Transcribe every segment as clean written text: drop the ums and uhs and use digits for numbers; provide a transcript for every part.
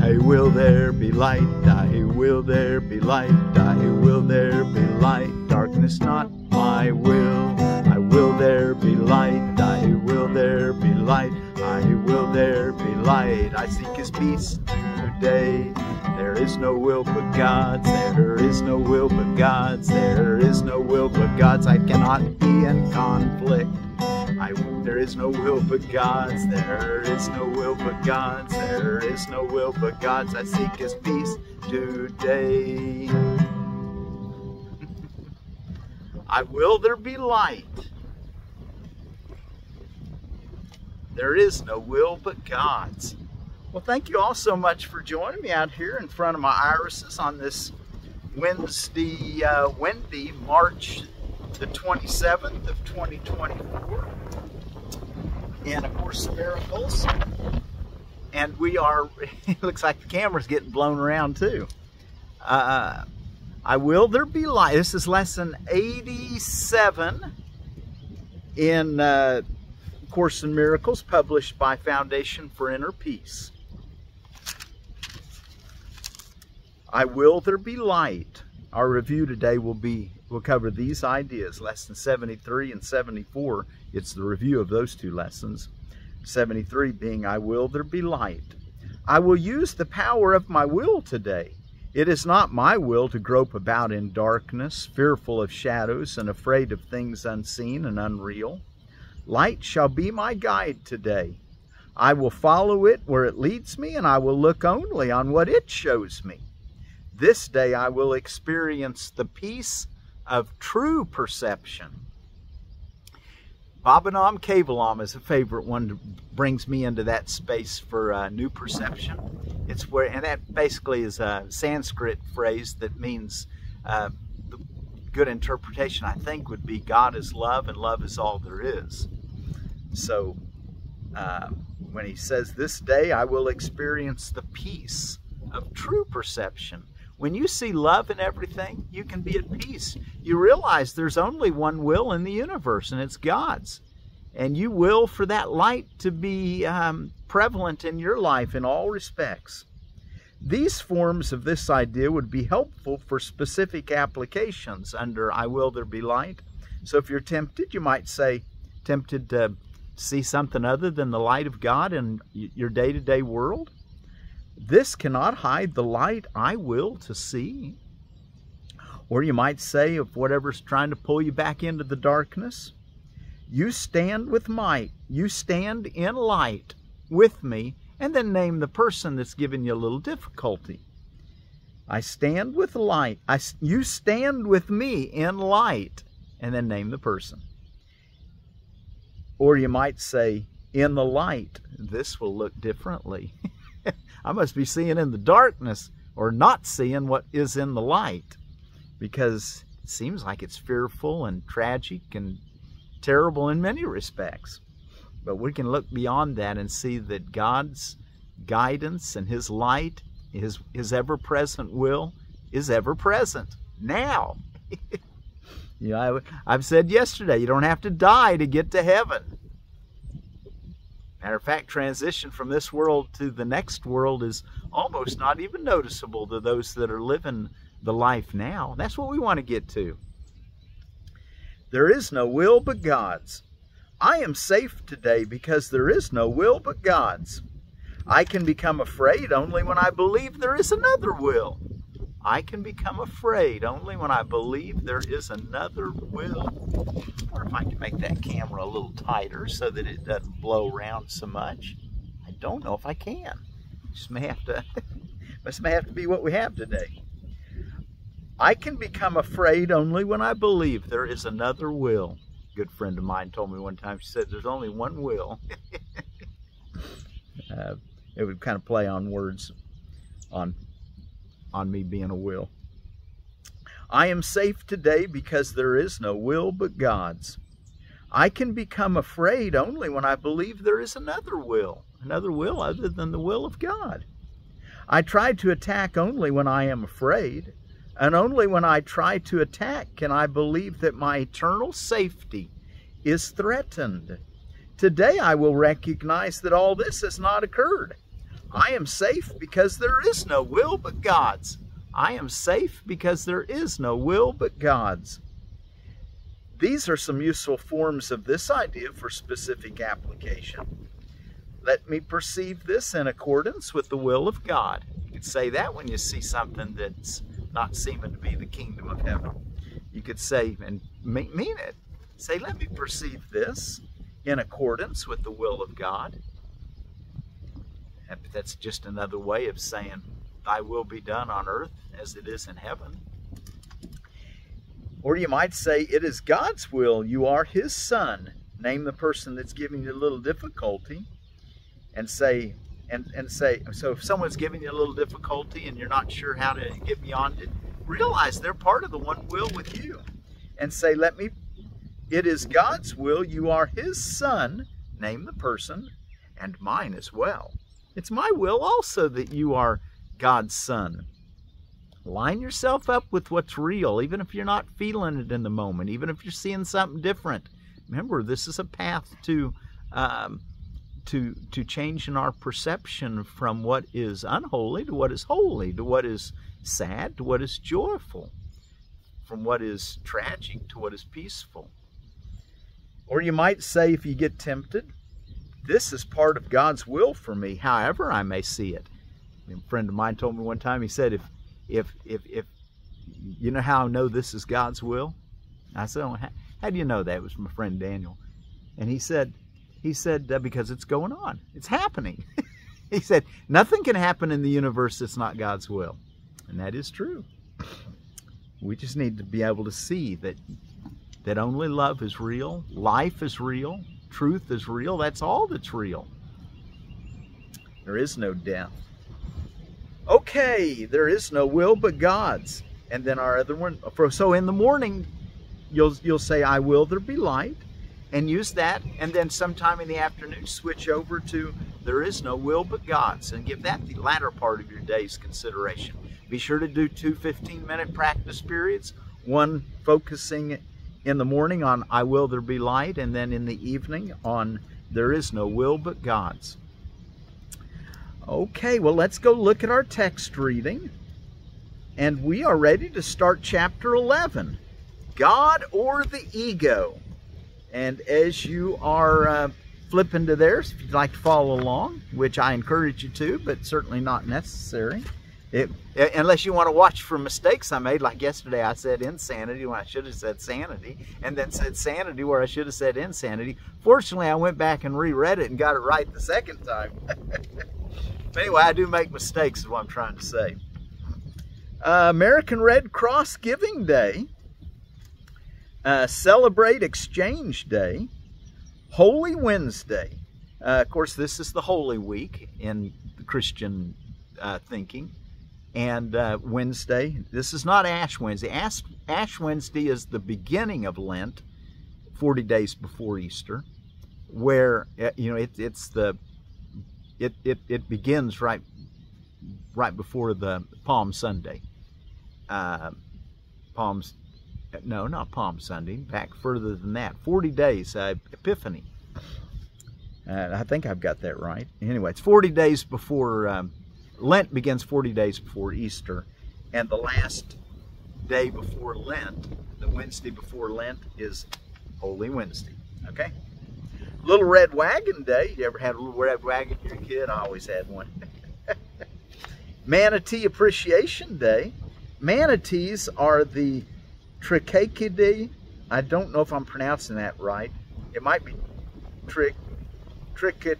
I will there be light, I will there be light, I will there be light. Darkness not my will. I will there be light, I will there be light, I will there be light. I seek his peace today. There is no will but God's, there is no will but God's, there is no will but God's. I cannot be in conflict. There is no will but God's, there is no will but God's, there is no will but God's. I seek his peace today. I will there be light. There is no will but God's. Well, thank you all so much for joining me out here in front of my irises on this Wednesday, windy March the 27th of 2024. And of course, miracles. And we are, it looks like the camera's getting blown around too. I will there be light. This is lesson 87 in Course in Miracles, published by Foundation for Inner Peace. I will there be light. Our review today will cover these ideas, lesson 73 and 74. It's the review of those two lessons. 73 being, I will there be light. I will use the power of my will today. It is not my will to grope about in darkness, fearful of shadows and afraid of things unseen and unreal. Light shall be my guide today. I will follow it where it leads me, and I will look only on what it shows me. This day I will experience the peace of true perception. Bobanam Kabalam is a favorite one that brings me into that space for new perception. It's where, and that basically is a Sanskrit phrase that means the good interpretation, I think, would be God is love and love is all there is. So when he says, this day I will experience the peace of true perception. When you see love in everything, you can be at peace. You realize there's only one will in the universe, and it's God's. And you will for that light to be prevalent in your life in all respects. These forms of this idea would be helpful for specific applications under I will there be light. So if you're tempted, you might say, tempted to see something other than the light of God in your day-to-day world. This cannot hide the light I will to see. Or you might say, of whatever's trying to pull you back into the darkness, you stand with might, you stand in light with me, and then name the person that's giving you a little difficulty. I stand with light, you stand with me in light, and then name the person. Or you might say, in the light, this will look differently. I must be seeing in the darkness or not seeing what is in the light, because it seems like it's fearful and tragic and terrible in many respects. But we can look beyond that and see that God's guidance and his light, his ever-present will, is ever-present now. You know, I've said yesterday, you don't have to die to get to heaven. Matter of fact, transition from this world to the next world is almost not even noticeable to those that are living the life now. That's what we want to get to. There is no will but God's. I am safe today because there is no will but God's. I can become afraid only when I believe there is another will. I can become afraid only when I believe there is another will. Or if I can make that camera a little tighter so that it doesn't blow around so much. I don't know if I can. Just may have to, this may have to be what we have today. I can become afraid only when I believe there is another will. A good friend of mine told me one time, she said, there's only one will. It would kind of play on words on me being a will. I am safe today because there is no will but God's. I can become afraid only when I believe there is another will other than the will of God. I try to attack only when I am afraid, and only when I try to attack can I believe that my eternal safety is threatened. Today I will recognize that all this has not occurred. I am safe because there is no will but God's. I am safe because there is no will but God's. These are some useful forms of this idea for specific application. Let me perceive this in accordance with the will of God. You could say that when you see something that's not seeming to be the kingdom of heaven. You could say, and mean it, say, let me perceive this in accordance with the will of God. And that's just another way of saying, thy will be done on earth as it is in heaven. Or you might say, it is God's will, you are his son. Name the person that's giving you a little difficulty and say, so if someone's giving you a little difficulty and you're not sure how to get beyond it, realize they're part of the one will with you. And say, it is God's will, you are his son, name the person, and mine as well. It's my will also that you are God's son. Line yourself up with what's real, even if you're not feeling it in the moment, even if you're seeing something different. Remember, this is a path to changing our perception from what is unholy to what is holy, to what is sad to what is joyful, from what is tragic to what is peaceful. Or you might say, if you get tempted, this is part of God's will for me, however I may see it. A friend of mine told me one time, he said, if you know how I know this is God's will? I said, oh, how do you know that? It was my friend Daniel. And he said, because it's going on. It's happening. He said, nothing can happen in the universe that's not God's will. And that is true. We just need to be able to see that only love is real, life is real, truth is real. That's all that's real. There is no death. Okay, there is no will but God's. And then our other one, so in the morning, you'll say, I will there be light, and use that. And then sometime in the afternoon, switch over to there is no will but God's, and give that the latter part of your day's consideration. Be sure to do 2 15-minute practice periods, one focusing in the morning on I will there be light, and then in the evening on there is no will but God's. Okay, well, let's go look at our text reading. And we are ready to start chapter 11, God or the Ego. And as you are flipping to there, if you'd like to follow along, which I encourage you to, but certainly not necessary, unless you want to watch for mistakes I made. Like yesterday, I said insanity when I should have said sanity, and then said sanity where I should have said insanity. Fortunately, I went back and reread it and got it right the second time. But anyway, I do make mistakes is what I'm trying to say. American Red Cross Giving Day. Celebrate Exchange Day. Holy Wednesday. Of course, this is the Holy Week in Christian thinking. And Wednesday, this is not Ash Wednesday. Ash Wednesday is the beginning of Lent, 40 days before Easter, where you know it begins right before the Palm Sunday. No, not Palm Sunday. Back further than that, 40 days. Epiphany. I think I've got that right. Anyway, it's 40 days before Lent begins. 40 days before Easter, and the last day before Lent, the Wednesday before Lent, is Holy Wednesday. Okay. Little Red Wagon Day. You ever had a little red wagon when you were a kid? I always had one. Manatee Appreciation Day. Manatees are the Trichachidae. I don't know if I'm pronouncing that right. It might be Trichachidae.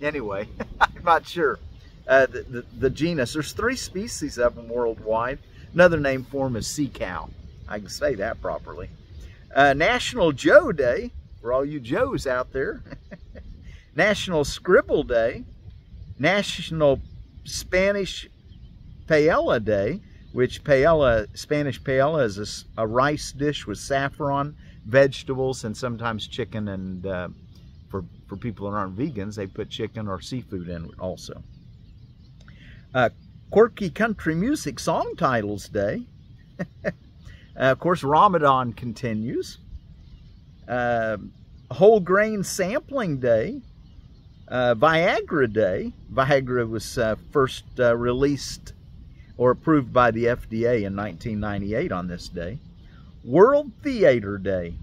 Anyway, I'm not sure. The genus. There's 3 species of them worldwide. Another name for them is sea cow. I can say that properly. National Joe Day, for all you Joes out there. National Scribble Day. National Spanish Paella Day, which Spanish paella is a rice dish with saffron, vegetables, and sometimes chicken. And for people that aren't vegans, they put chicken or seafood in it also. Quirky Country Music Song Titles Day. Of course, Ramadan continues. Whole Grain Sampling Day. Viagra Day. Viagra was first released or approved by the FDA in 1998 on this day. World Theater Day.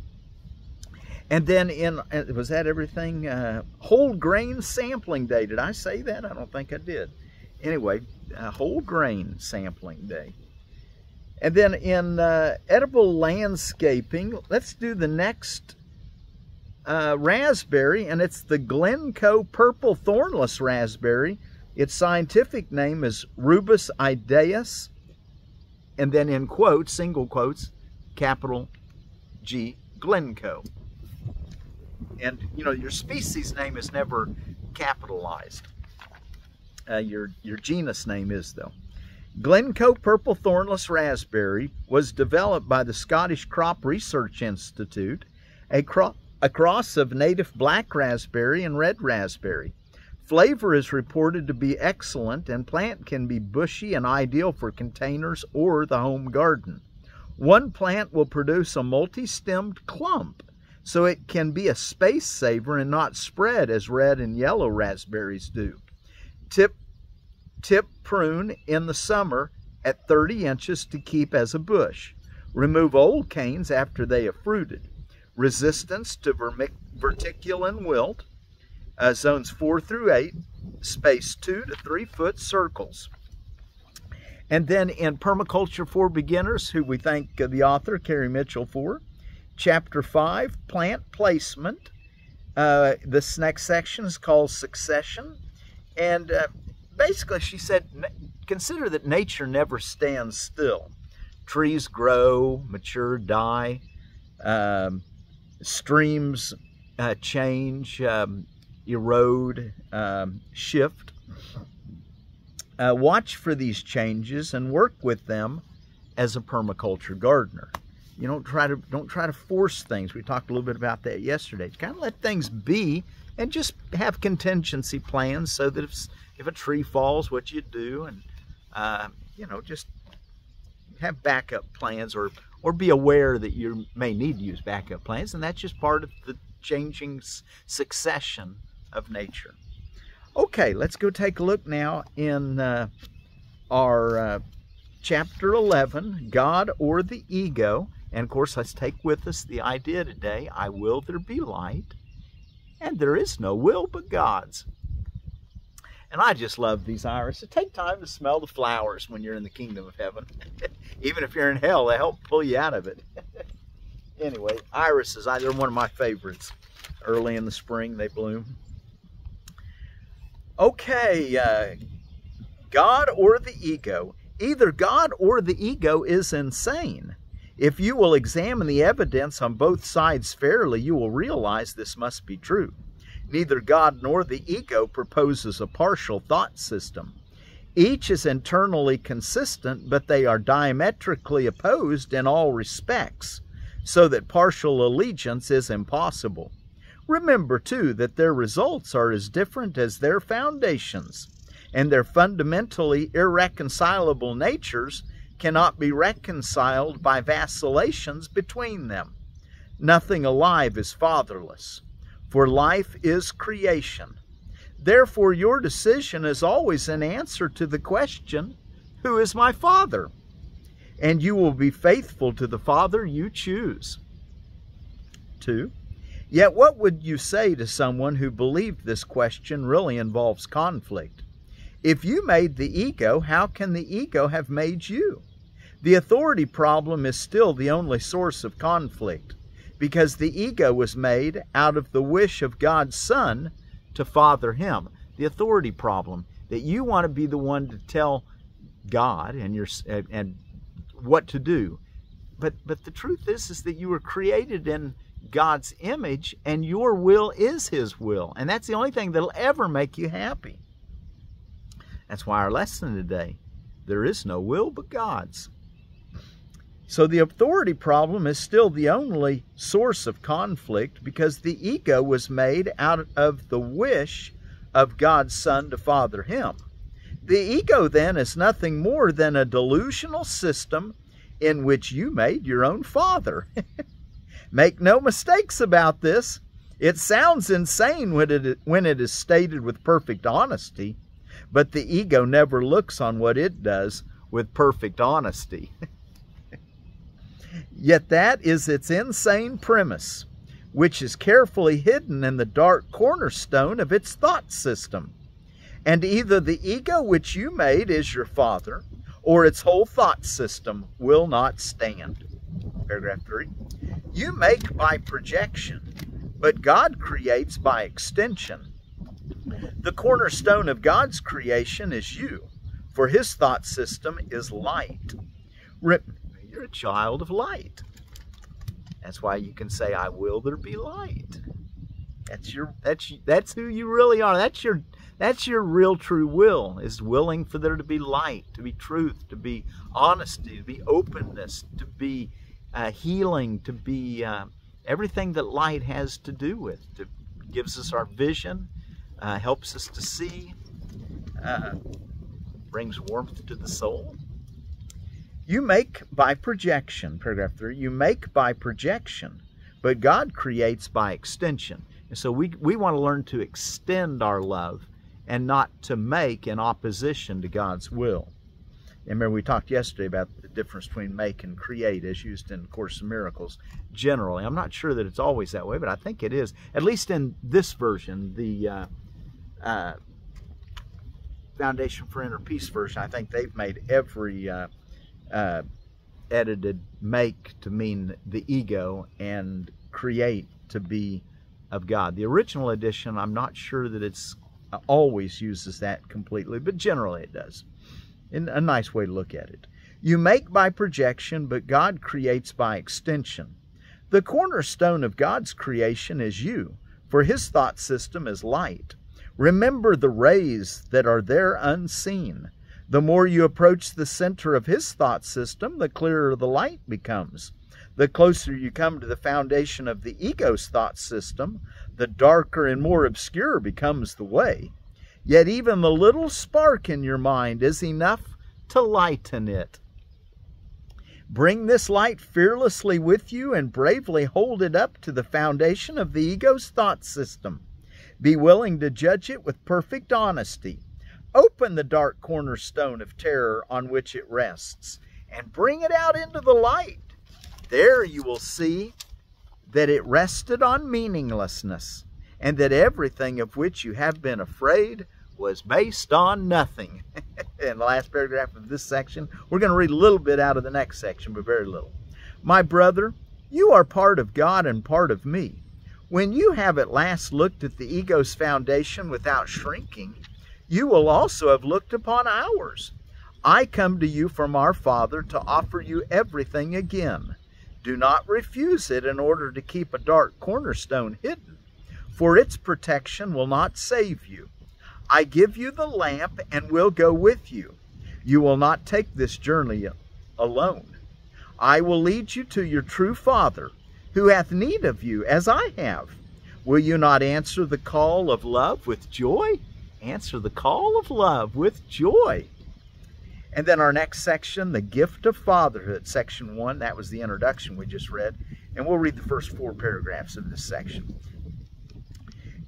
And then was that everything? Whole Grain Sampling Day. Did I say that? I don't think I did. Anyway, Whole Grain Sampling Day. And then in edible landscaping, let's do the next raspberry, and it's the Glencoe Purple Thornless Raspberry. Its scientific name is Rubus idaeus, and then in quotes, single quotes, capital G, Glencoe. And you know, your species name is never capitalized. Your genus name is, though. Glencoe Purple Thornless Raspberry was developed by the Scottish Crop Research Institute, a cross of native black raspberry and red raspberry. Flavor is reported to be excellent, and plant can be bushy and ideal for containers or the home garden. One plant will produce a multi-stemmed clump, so it can be a space saver and not spread as red and yellow raspberries do. Tip prune in the summer at 30 inches to keep as a bush. Remove old canes after they have fruited. Resistance to verticulin wilt. Zones 4 through 8, space 2 to 3 foot circles. And then in Permaculture for Beginners, who we thank the author, Carrie Mitchell, for, Chapter 5, Plant Placement. This next section is called Succession. And basically she said, consider that nature never stands still. Trees grow, mature, die. Streams change, erode, shift. Watch for these changes and work with them as a permaculture gardener. You don't try to force things. We talked a little bit about that yesterday. Kind of let things be and just have contingency plans so that if a tree falls, what you do, and you know, just have backup plans, or be aware that you may need to use backup plans, and that's just part of the changing succession of nature. Okay, let's go take a look now in our chapter 11, God or the Ego. And of course, let's take with us the idea today, I will there be light, and there is no will but God's. And I just love these irises. Take time to smell the flowers when you're in the kingdom of heaven. Even if you're in hell, they help pull you out of it. Anyway, irises, they're one of my favorites. Early in the spring, they bloom. Okay, God or the ego. Either God or the ego is insane. If you will examine the evidence on both sides fairly, you will realize this must be true. Neither God nor the ego proposes a partial thought system. Each is internally consistent, but they are diametrically opposed in all respects, so that partial allegiance is impossible. Remember, too, that their results are as different as their foundations, and their fundamentally irreconcilable natures cannot be reconciled by vacillations between them. Nothing alive is fatherless, for life is creation. Therefore, your decision is always an answer to the question, who is my father? And you will be faithful to the father you choose. 2. Yet what would you say to someone who believed this question really involves conflict? If you made the ego, how can the ego have made you? The authority problem is still the only source of conflict, because the ego was made out of the wish of God's Son to father him. The authority problem, that you want to be the one to tell God and what to do. But the truth is that you were created in God's image, and your will is his will. And that's the only thing that'll ever make you happy. That's why our lesson today, there is no will but God's. So the authority problem is still the only source of conflict, because the ego was made out of the wish of God's Son to father him. The ego then is nothing more than a delusional system in which you made your own father. Make no mistakes about this. It sounds insane when it is stated with perfect honesty, but the ego never looks on what it does with perfect honesty. Yet that is its insane premise, which is carefully hidden in the dark cornerstone of its thought system. And either the ego which you made is your father, or its whole thought system will not stand. Paragraph 3. You make by projection, but God creates by extension. The cornerstone of God's creation is you, for his thought system is light. You're a child of light. That's why you can say, I will there be light. That's who you really are. That's your real true will, is willing for there to be light, to be truth, to be honesty, to be openness, to be healing, to be everything that light has to do with. It gives us our vision, helps us to see, brings warmth to the soul. You make by projection, paragraph 3, you make by projection, but God creates by extension. And so we want to learn to extend our love and not to make in opposition to God's will. And remember, we talked yesterday about the difference between make and create as used in Course in Miracles generally. I'm not sure that it's always that way, but I think it is. At least in this version, the Foundation for Inner Peace version, I think they've made every edited make to mean the ego and create to be of God. The original edition, I'm not sure that it's always uses that completely, but generally it does. In a nice way to look at it. You make by projection, but God creates by extension. The cornerstone of God's creation is you, for his thought system is light. Remember the rays that are there unseen. The more you approach the center of his thought system, the clearer the light becomes. The closer you come to the foundation of the ego's thought system, the darker and more obscure becomes the way. Yet even the little spark in your mind is enough to lighten it. Bring this light fearlessly with you and bravely hold it up to the foundation of the ego's thought system. Be willing to judge it with perfect honesty. Open the dark cornerstone of terror on which it rests and bring it out into the light. There you will see that it rested on meaninglessness, and that everything of which you have been afraid was based on nothing. In the last paragraph of this section, we're going to read a little bit out of the next section, but very little. My brother, you are part of God and part of me. When you have at last looked at the ego's foundation without shrinking, you will also have looked upon ours. I come to you from our Father to offer you everything again. Do not refuse it in order to keep a dark cornerstone hidden, for its protection will not save you. I give you the lamp and will go with you. You will not take this journey alone. I will lead you to your true Father, who hath need of you as I have. Will you not answer the call of love with joy? Answer the call of love with joy. And then our next section, the gift of fatherhood, section 1. That was the introduction we just read. And we'll read the first 4 paragraphs of this section.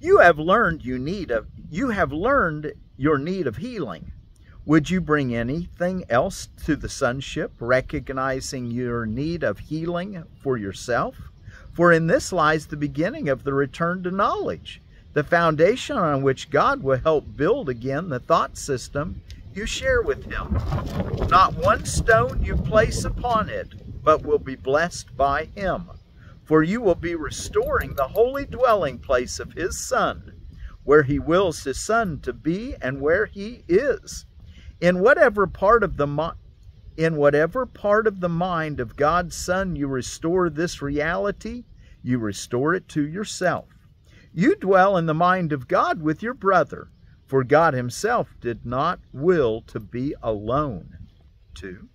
You have learned your need of healing. Would you bring anything else to the sonship, recognizing your need of healing for yourself? For in this lies the beginning of the return to knowledge, the foundation on which God will help build again the thought system you share with him. Not one stone you place upon it, but will be blessed by him. For you will be restoring the holy dwelling place of his Son, where he wills his Son to be and where he is. In whatever part of the mind of God's Son you restore this reality, you restore it to yourself. You dwell in the mind of God with your brother, for God himself did not will to be alone. 2.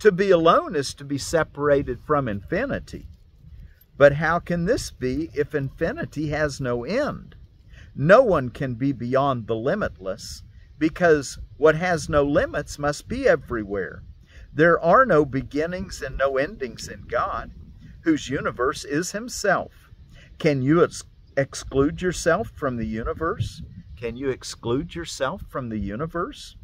To be alone is to be separated from infinity. But how can this be if infinity has no end? No one can be beyond the limitless, because what has no limits must be everywhere. There are no beginnings and no endings in God, whose universe is himself. Can you exclude yourself from the universe? Can you exclude yourself from the universe?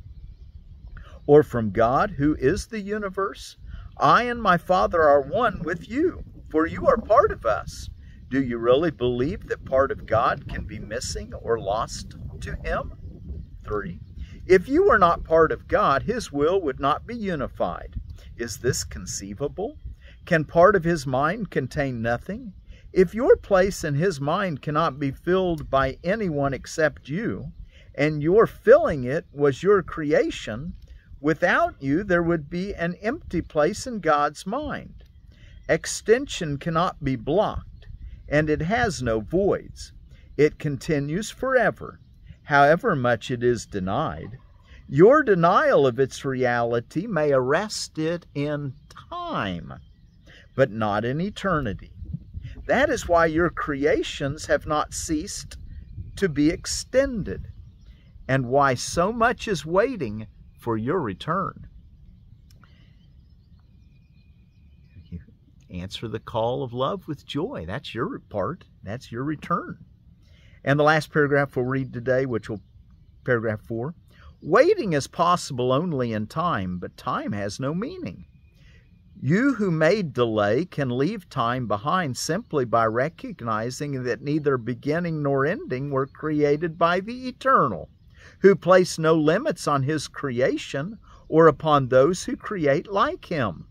Or from God, who is the universe? I and my Father are one with you, for you are part of us. Do you really believe that part of God can be missing or lost to him? 3. If you were not part of God, his will would not be unified. Is this conceivable? Can part of his mind contain nothing? If your place in his mind cannot be filled by anyone except you, and your filling it was your creation, without you there would be an empty place in God's mind. Extension cannot be blocked, and it has no voids. It continues forever, however much it is denied. Your denial of its reality may arrest it in time, but not in eternity. That is why your creations have not ceased to be extended, and why so much is waiting for your return. You answer the call of love with joy. That's your part. That's your return. And the last paragraph we'll read today, which will paragraph 4. Waiting is possible only in time, but time has no meaning. You who made delay can leave time behind simply by recognizing that neither beginning nor ending were created by the Eternal, who placed no limits on his creation or upon those who create like him.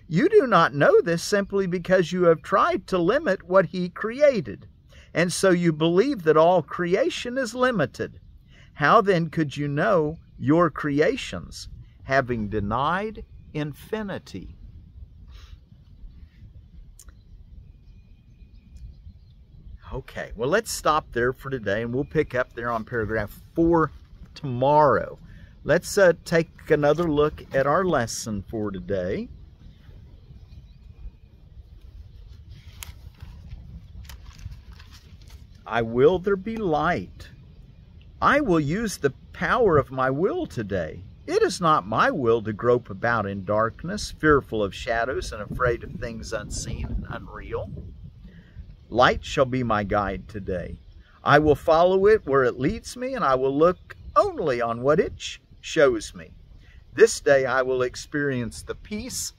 You do not know this simply because you have tried to limit what he created, and so you believe that all creation is limited. How then could you know your creations, having denied infinity? Okay, well, let's stop there for today, and we'll pick up there on paragraph 4 tomorrow. Let's take another look at our lesson for today. I will there be light. I will use the power of my will today. It is not my will to grope about in darkness, fearful of shadows and afraid of things unseen and unreal. Light shall be my guide today. I will follow it where it leads me, and I will look only on what it shows me. This day I will experience the peace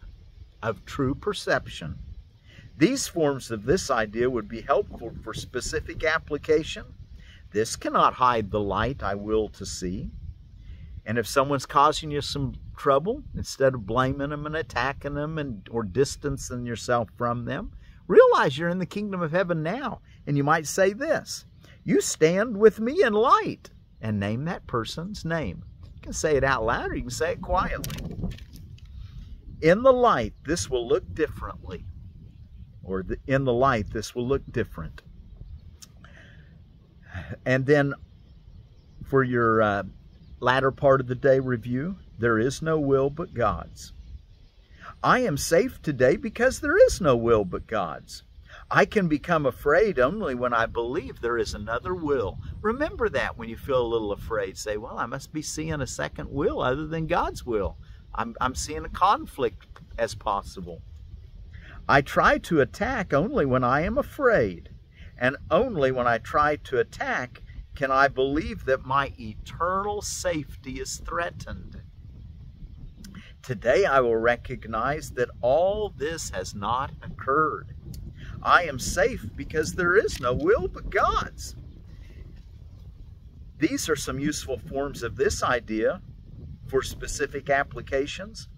of true perception. These forms of this idea would be helpful for specific application. This cannot hide the light I will to see. And if someone's causing you some trouble, instead of blaming them and attacking them or distancing yourself from them, realize you're in the kingdom of heaven now. And you might say this: you stand with me in light, and name that person's name. You can say it out loud, or you can say it quietly. In the light, this will look differently. Or in the light, this will look different. And then for your latter part of the day review, there is no will but God's. I am safe today because there is no will but God's. I can become afraid only when I believe there is another will. Remember that when you feel a little afraid. Say, well, I must be seeing a second will other than God's will. I'm seeing a conflict as possible. I try to attack only when I am afraid. And only when I try to attack can I believe that my eternal safety is threatened. Today I will recognize that all this has not occurred. I am safe because there is no will but God's. These are some useful forms of this idea for specific applications.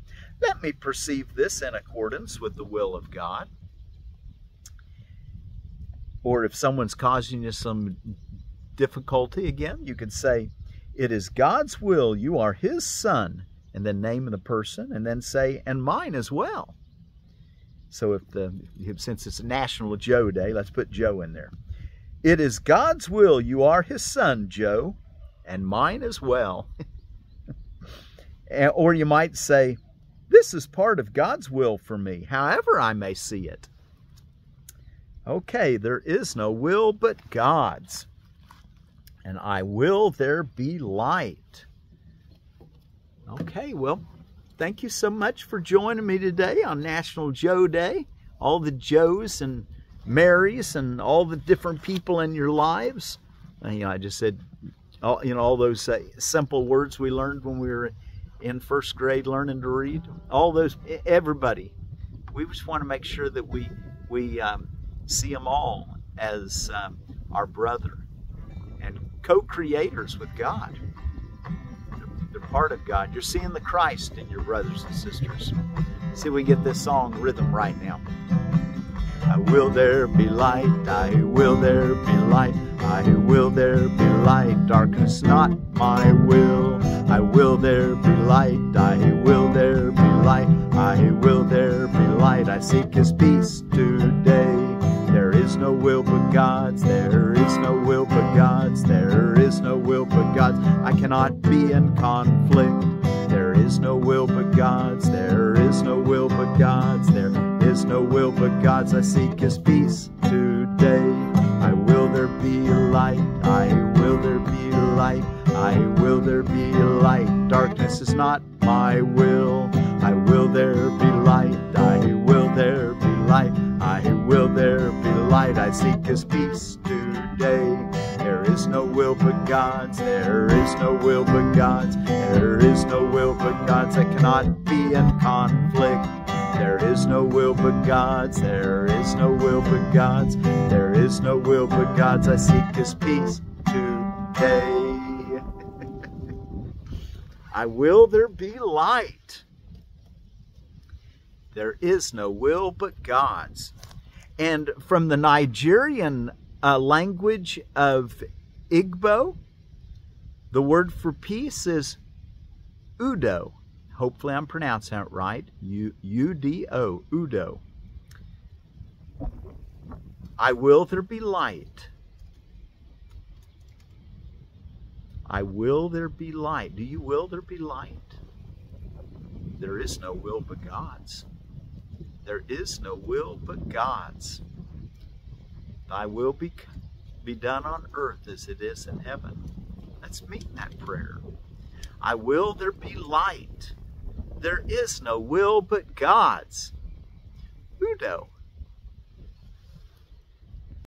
Let me perceive this in accordance with the will of God. Or if someone's causing you some difficulty, again, you could say, it is God's will, you are his son, and then name the person, and then say, and mine as well. So since it's National Joe Day, let's put Joe in there. It is God's will, you are his son, Joe, and mine as well. Or you might say, this is part of God's will for me, however I may see it. Okay, there is no will but God's. And I will there be light. Okay, well, thank you so much for joining me today on National Joe Day. All the Joes and Marys and all the different people in your lives. I just said, all those simple words we learned when we were in first grade learning to read. All those, everybody. We just want to make sure that we see them all as our brother and co-creators with God. They're part of God. You're seeing the Christ in your brothers and sisters. See if we get this song rhythm right now. I will there be light, I will there be light, I will there be light, darkness not my will. I will there be light, I will there be light, I will there be light, I seek His peace today. There is no will but God's, there is no will but God's, there is no will but God's. I cannot be in conflict. There is no will but God's, there is no will but God's, there is no will but God's. I seek His peace today. I will there be light, I will there be light, I will there be light, darkness is not my will. I will there be light, I will there be light, I will there be light, I seek His peace today. There is no will but God's, there is no will but God's, there is no will but God's. I cannot be in conflict. There is no will but God's, there is no will but God's, there is no will but God's. I seek His peace today. I will there be light. There is no will but God's. And from the Nigerian language of Igbo, the word for peace is Udo. Hopefully I'm pronouncing it right. U-D-O, Udo. I will there be light. I will there be light. Do you will there be light? There is no will but God's. There is no will but God's. Thy will be done on earth as it is in heaven. Let's mean that prayer. I will there be light. There is no will but God's. Udo.